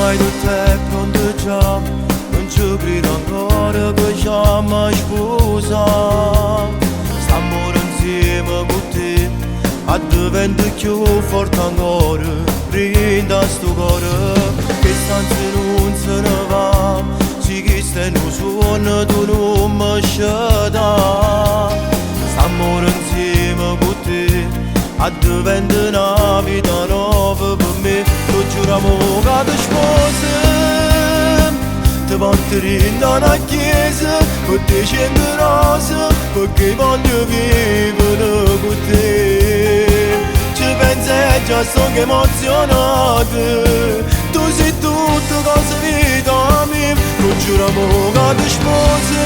mai do te pronto già, non ci credo ancora che già mi sposa. Stiamo insieme con te, a diventa più forte ancora, brinda sto cuore, che stanza non se ne va, sì che stai non suona, tu non mi sceda. Stiamo insieme con te, a diventa una vita nuova per me, lo giuriamo che ti sposi, ti porteremo da una chiesa, per te scendo rosa, perché voglio vivere con te. Ci pensi e già sono emozionato, tu sei tutto cosa vita mia, lo giuriamo che ti sposi,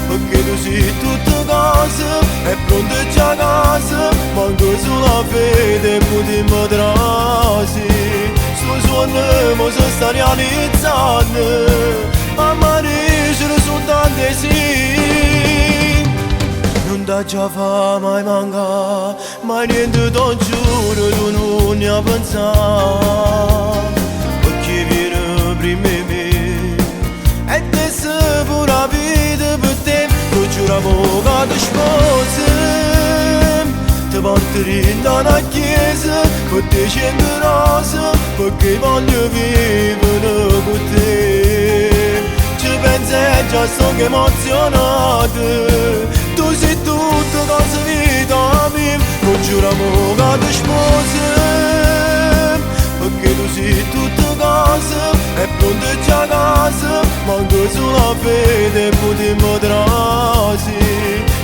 perché tu sei tutta cosa, è pronta già casa, manco sulla fede potremmo trasi. Sto sogno mo si sta realizzando, a mare ce ne sono tante sì. Non da già fa mai manca, mai niente t'ho giuro tu non ne hai pensato, perché viene prima di me, e te se pure la vita per te, lo giuriamo che ti sposi, ti porteremo da una chiesa, per te scendo rosa, perché voglio vivere con te. Ci pensi e già sono emozionato, tu sei tutto cosa vita mia, lo giuriamo che ti sposi, perché tu sei tutta cosa, è pronta già casa, manco sulla fede potremmo trasi.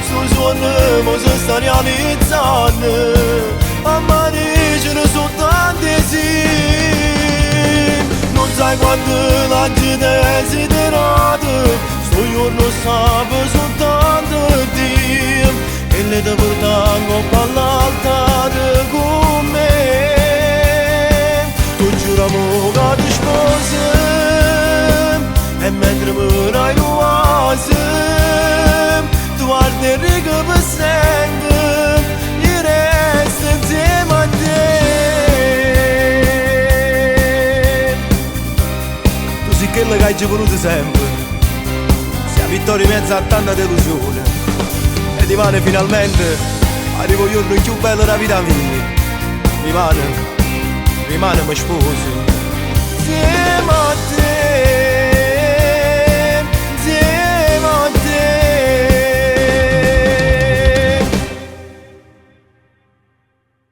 Sto sogno mo si sta realizzando, a mare ce ne sono tante sì. Non sai quanto la gente è desiderata, sto giorno sape soltanto Dio, e le te portano all'altare con me. Tu giuriamo che ti sposi, e mentre murai l'oasi, tu guardi il rigo per sempre, io resto insieme a te. Tu sei quello che hai già voluto sempre, sei la vittoria in mezzo a tanta delusione, e rimane finalmente, arrivo il giorno più bello della vita mia, rimane mi sposi.